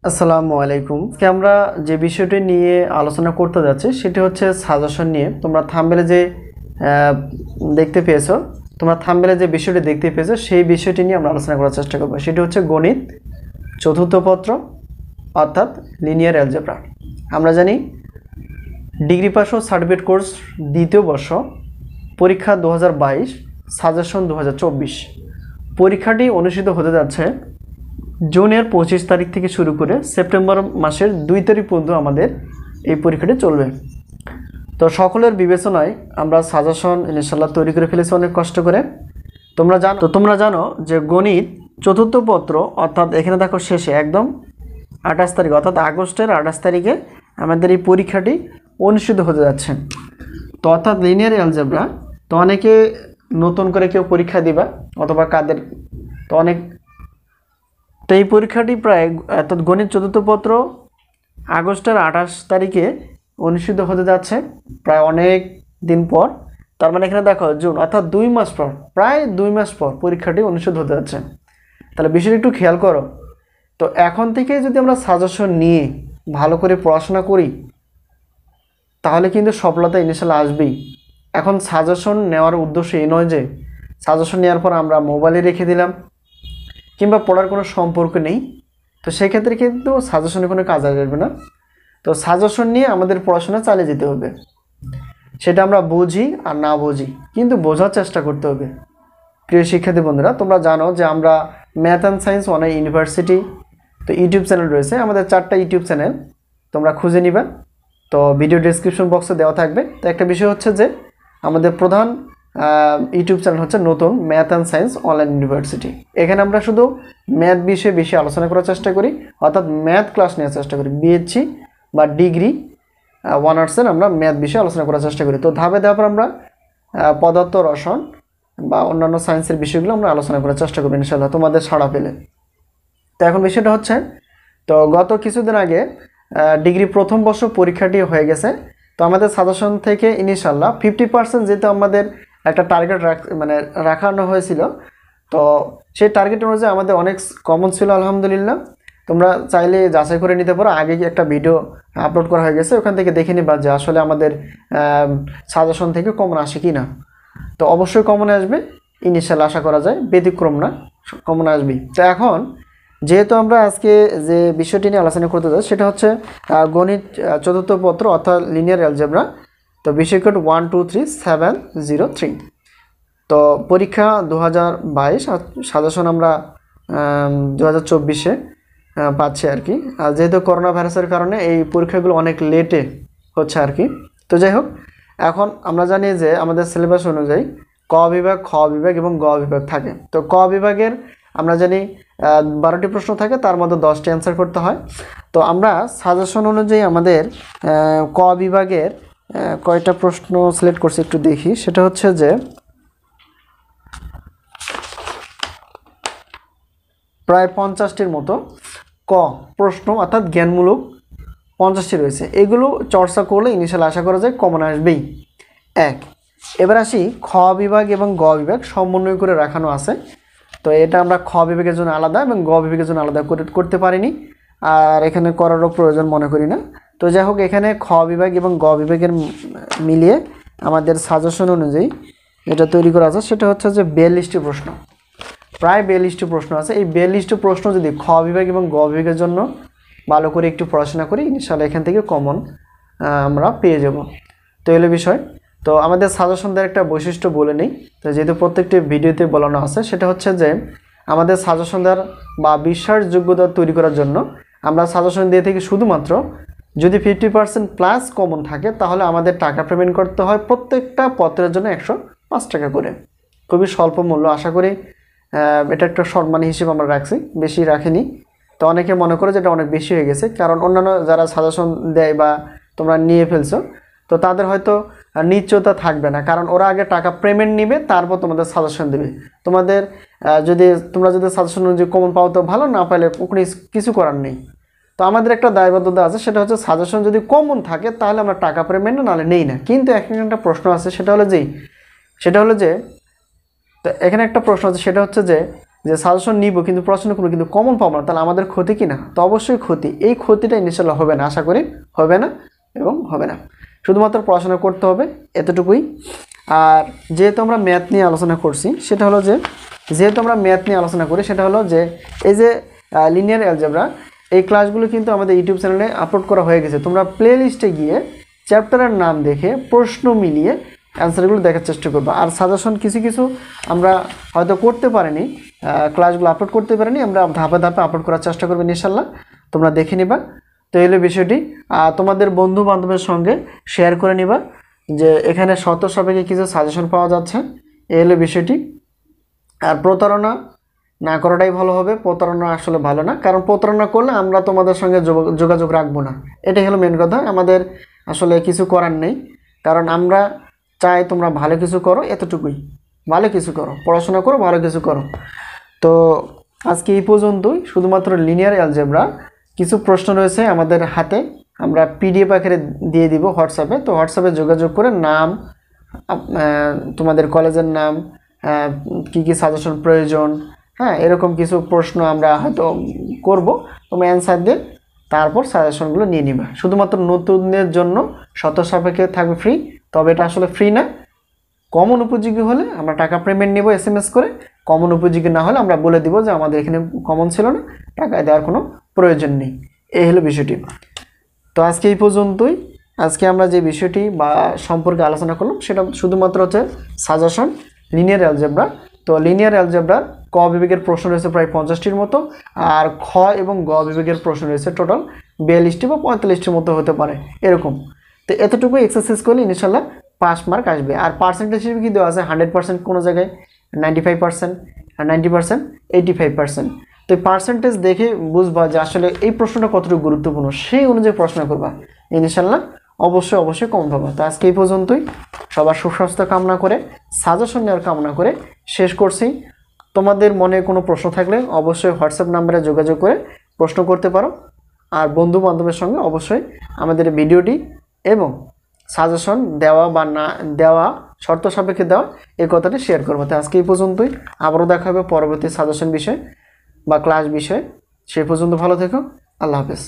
আসসালামু আলাইকুম। আজকে আমরা যে বিষয়টি নিয়ে আলোচনা করতে যাচ্ছি সেটি হচ্ছে সাজেশন নিয়ে। তোমরা থাম্বনেলে যে আহ, দেখতে পেয়েছো, তোমরা থাম্বনেলে যে বিষয়টি দেখতে পেয়েছো সেই বিষয়টি নিয়ে আমরা আলোচনা করার চেষ্টা করব। সেটি হচ্ছে গণিত চতুর্থ পত্র অর্থাৎ লিনিয়ার অ্যালজেব্রা। আমরা জানি ডিগ্রি পাস ও সার্টিফিকেট কোর্স দ্বিতীয় বর্ষ পরীক্ষা 2022 সাজেশন 2024। পরীক্ষাটি অনুষ্ঠিত হতে যাচ্ছে জুনের 25 তারিখ থেকে শুরু করে সেপ্টেম্বর মাসের 2 তারিখ পর্যন্ত আমাদের এই পরীক্ষাটি চলবে। তো সকলের বিবেচনায় আমরা সাজেশন ইনশাআল্লাহ তৈরি করে ফেলেছি অনেক কষ্ট করে। তোমরা জানো যে গণিত চতুর্থ পত্র অর্থাৎ এখানে দেখো শেষে একদম 28 তারিখ অর্থাৎ আগস্টের 28 তারিখে আমাদের এই পরীক্ষাটি অনুষ্ঠিত হতে যাচ্ছে। তো অর্থাৎ লিনিয়ার অ্যালজেব্রা। তো অনেকে নতুন করে কেউ পরীক্ষা দিবা অথবা কাদের তো অনেক তো এই পরীক্ষাটি প্রায় অর্থাৎ গণিত চতুর্থ পত্র আগস্টের 28 তারিখে অনুষ্ঠিত হতে যাচ্ছে, প্রায় অনেক দিন পর। তার মানে এখানে দেখো জুন অর্থাৎ 2 মাস পর, প্রায় 2 মাস পর পরীক্ষাটি অনুষ্ঠিত হতে যাচ্ছে। তাহলে বিষয়টি একটু খেয়াল করো। তো এখন থেকে যদি আমরা সাজেশন নিয়ে ভালো করে পড়াশোনা করি তাহলে কিন্তু সফলতা ইনশাআল্লাহ আসবেই। এখন সাজেশন নেওয়ার উদ্দেশ্য এই নয় যে সাজেশন নেওয়ার পর আমরা মোবাইলে রেখে দিলাম কিংবা পড়ার কোনো সম্পর্ক নেই, তো সেক্ষেত্রে কিন্তু সাজেশনে কোনো কাজ আসবে না। তো সাজেশন নিয়ে আমাদের পড়াশোনা চালিয়ে যেতে হবে, সেটা আমরা বুঝি আর না বুঝি কিন্তু বোঝার চেষ্টা করতে হবে। প্রিয় শিক্ষার্থী বন্ধুরা, তোমরা জানো যে আমরা math and science online university তো ইউটিউব চ্যানেল রয়েছে, আমাদের 4টা ইউটিউব চ্যানেল তোমরা খুঁজে নিবা। তো ভিডিও ডেসক্রিপশন বক্সে দেওয়া থাকবে। তো একটা বিষয় হচ্ছে যে আমাদের প্রধান ইউটিউব চ্যানেল হচ্ছে নতুন math and science online university. এখানে আমরা শুধু ম্যাথ বিষয়ে বেশি আলোচনা করার চেষ্টা করি, অর্থাৎ ম্যাথ ক্লাস নেওয়ার চেষ্টা করি। বিএসসি বা ডিগ্রি অনার্সের আমরা ম্যাথ বিষয়ে আলোচনা করার চেষ্টা করি। তো ধাপে ধাপে আমরা পদার্থ রসায়ন বা অন্যান্য সায়েন্সের বিষয়গুলো আমরা আলোচনা করার চেষ্টা করবো ইনশাআল্লাহ তোমাদের সাড়া পেলে। তো এখন বিষয়টা হচ্ছে, তো গত কিছুদিন আগে ডিগ্রি প্রথম বর্ষ পরীক্ষাটি হয়ে গেছে। তো আমাদের সাজেশন থেকে ইনশাআল্লাহ 50% যেহেতু আমাদের একটা টার্গেট রাখানো হয়েছিল, তো সেই টার্গেট অনুযায়ী আমাদের অনেক কমন ছিল আলহামদুলিল্লাহ। তোমরা চাইলে যাচাই করে নিতে পারো, আগে একটা ভিডিও আপলোড করা হয়ে গেছে, ওখান থেকে দেখে নিবা যে আসলে আমাদের সাজেশন থেকে কমন আসে কি না। তো অবশ্যই কমন আসবে ইনশাআল্লাহ, আশা করা যায় ব্যতিক্রম না, কমন আসবেই। তো এখন যেহেতু আমরা আজকে যে বিষয়টি নিয়ে আলোচনা করতে যাই সেটা হচ্ছে গণিত চতুর্থ পত্র অর্থাৎ লিনিয়ার অ্যালজেব্রা। তো বিষয় কোড 123703। তো পরীক্ষা 2022 আর সাজেশন আমরা 2024-এ পাচ্ছি আর কি। আর যেহেতু করোনা ভাইরাসের কারণে এই পরীক্ষাগুলো অনেক লেটে হচ্ছে আর কি। তো যাই হোক, এখন আমরা জানি যে আমাদের সিলেবাস অনুযায়ী ক বিভাগ, খ বিভাগ এবং গ বিভাগ থাকে। তো ক বিভাগের আমরা জানি 12টি প্রশ্ন থাকে, তার মধ্যে 10টি অ্যান্সার করতে হয়। তো আমরা সাজেশন অনুযায়ী আমাদের ক বিভাগের কয়টা প্রশ্ন সিলেক্ট করছি একটু দেখি। সেটা হচ্ছে যে প্রায় 50টির মতো ক প্রশ্ন অর্থাৎ জ্ঞানমূলক 50টি রয়েছে। এগুলো চর্চা করলে ইনিশিয়াল আশা করা যায় কমন আসবেই। এবার আসি খ বিভাগ এবং গ বিভাগ সমন্বয় করে রাখানো আছে। তো এটা আমরা খ বিভাগের জন্য আলাদা এবং গ বিভাগের জন্য আলাদা করতে পারিনি, আর এখানে করারও প্রয়োজন মনে করি না। তো যাই হোক, এখানে খ বিভাগ এবং গ বিভাগের মিলিয়ে আমাদের সাজেশন অনুযায়ী এটা তৈরি করা আছে। সেটা হচ্ছে যে 42টি প্রশ্ন, প্রায় 42টি প্রশ্ন আছে। এই 42টি প্রশ্ন যদি খ বিভাগ এবং গ বিভাগের জন্য ভালো করে একটু পড়াশোনা করি ইনশাআল্লাহ এখান থেকে কমন আমরা পেয়ে যাব। তো এলো বিষয়। তো আমাদের সাজেশন দেওয়ার একটা বৈশিষ্ট্য বলে নেই, তো যেহেতু প্রত্যেকটি ভিডিওতে বলানো আছে, সেটা হচ্ছে যে আমাদের সাজেশন দেওয়ার বা বিশ্বাসযোগ্যতা তৈরি করার জন্য আমরা সাজেশন দিয়ে থেকে শুধুমাত্র যদি 50% প্লাস কমন থাকে তাহলে আমাদের টাকা পেমেন্ট করতে হয় প্রত্যেকটা পত্রের জন্য 105 টাকা করে। খুবই স্বল্প মূল্য, আশা করি এটা একটা সম্মানী হিসেবে আমরা রাখছি, বেশি রাখিনি। তো অনেকে মনে করে যে এটা অনেক বেশি হয়ে গেছে, কারণ অন্যান্য যারা সাজেশন দেয় বা তোমরা নিয়ে ফেলছো তো তাদের হয়তো নিশ্চয়তা থাকবে না, কারণ ওরা আগে টাকা পেমেন্ট নেবে তারপর তোমাদের সাজেশন দেবে। তোমাদের তোমরা যদি সাজেশন অনুযায়ী কমন পাও তো ভালো, না পাইলে ওখানে কিছু করার নেই। তো আমাদের একটা দায়বদ্ধতা আছে, সেটা হচ্ছে সাজেশন যদি কমন থাকে তাহলে আমরা টাকা পেমেন্ট নাহলে নেই না। কিন্তু এখানে একটা প্রশ্ন আছে, সেটা হলো যে তো এখানে একটা প্রশ্ন আছে, সেটা হচ্ছে যে যে সাজেশন নিব কিন্তু প্রশ্ন করবো কিন্তু কমন পাবো না, তাহলে আমাদের ক্ষতি কি না? তো অবশ্যই ক্ষতি। এই ক্ষতিটা ইনশাল্লাহ হবে না, আশা করি হবে না এবং হবে না। শুধুমাত্র পড়াশোনা করতে হবে, এতটুকুই। আর যেহেতু আমরা ম্যাথ নিয়ে আলোচনা করছি, সেটা হলো যে যেহেতু আমরা ম্যাথ নিয়ে আলোচনা করি সেটা হলো যে এই যে লিনিয়ার অ্যালজেব্রা, এই ক্লাসগুলো কিন্তু আমাদের ইউটিউব চ্যানেলে আপলোড করা হয়ে গেছে। তোমরা প্লে লিস্টে গিয়ে চ্যাপ্টারের নাম দেখে প্রশ্ন মিলিয়ে অ্যান্সারগুলো দেখার চেষ্টা করবো। আর সাজেশন কিছু কিছু আমরা হয়তো করতে পারিনি, ক্লাসগুলো আপলোড করতে পারিনি, আমরা ধাপে ধাপে আপলোড করার চেষ্টা করবো ইনশাল্লাহ, তোমরা দেখে নিবা। তো এই হলো বিষয়টি। তোমাদের বন্ধু বান্ধবের সঙ্গে শেয়ার করে নিবা যে এখানে শর্ত সাপেক্ষে কিছু সাজেশন পাওয়া যাচ্ছে, এই হলো বিষয়টি। আর প্রতারণা না করাটাই ভালো হবে, প্রতারণা আসলে ভালো না, কারণ প্রতারণা করলে আমরা তোমাদের সঙ্গে যোগাযোগ রাখবো না, এটাই হলো মেন কথা। আমাদের আসলে কিছু করার নেই, কারণ আমরা চাই তোমরা ভালো কিছু করো, এতটুকুই। ভালো কিছু করো, পড়াশোনা করো, ভালো কিছু করো। তো আজকে এই পর্যন্তই। শুধুমাত্র লিনিয়ার অ্যালজেব্রা কিছু প্রশ্ন রয়েছে আমাদের হাতে, আমরা পিডিএফ আকারে দিয়ে দিব হোয়াটসঅ্যাপে। তো হোয়াটসঅ্যাপে যোগাযোগ করে নাম, তোমাদের কলেজের নাম, কি কি সাজেশন প্রয়োজন, হ্যাঁ, এরকম কিছু প্রশ্ন আমরা হয়তো করব, তোমরা অ্যান্সার দিয়ে তারপর সাজেশনগুলো নিয়ে নিবা। শুধুমাত্র নতুনদের জন্য শর্ত সাপেক্ষে থাকবে ফ্রি, তবে এটা আসলে ফ্রি না। কমন উপযোগী হলে আমরা টাকা পেমেন্ট নেব SMS করে, কমন উপযোগী না হলে আমরা বলে দিব যে আমাদের এখানে কমন ছিল না, টাকা দেওয়ার কোনো প্রয়োজন নেই। এই হলো বিষয়টি। তো আজকে এই পর্যন্তই। আজকে আমরা যে বিষয়টি বা সম্পর্কে আলোচনা করলাম সেটা শুধুমাত্র হচ্ছে সাজেশন লিনিয়ার অ্যালজেব্রা। তো লিনিয়ার অ্যালজেব্রার ক বিভাগের প্রশ্ন রয়েছে প্রায় 50টির মতো, আর খ এবং গ বিভাগের প্রশ্ন রয়েছে টোটাল 42টি বা 45টির মতো হতে পারে এরকম। তো এতটুকু এক্সারসাইজ করলে ইনশাল্লাহ পাস মার্ক আসবে। আর পার্সেন্টেজ হিসেবে কি দেওয়া আছে 100%, কোনো জায়গায় 95%, 90%, 85%। তো এই পার্সেন্টেজ দেখে বুঝবা যে আসলে এই প্রশ্নটা কতটুকু গুরুত্বপূর্ণ, সেই অনুযায়ী প্রশ্ন করবা, ইনশাল্লাহ অবশ্যই কমন পাবা। তো আজকে এই পর্যন্তই। সবার সুস্বাস্থ্য কামনা করে, সাজেশন নেওয়ার কামনা করে শেষ করছি। তোমাদের মনে কোনো প্রশ্ন থাকলে অবশ্যই হোয়াটসঅ্যাপ নাম্বারে যোগাযোগ করে প্রশ্ন করতে পারো। আর বন্ধু বান্ধবের সঙ্গে অবশ্যই আমাদের ভিডিওটি এবং সাজেশন দেওয়া বা না দেওয়া, শর্ত সাপেক্ষে দেওয়া, এই কথাটি শেয়ার করবো। তো আজকে এই পর্যন্তই। আবারও দেখা হবে পরবর্তী সাজেশন বিষয় বা ক্লাস বিষয়। সেই পর্যন্ত ভালো থেকো। আল্লাহ হাফেজ।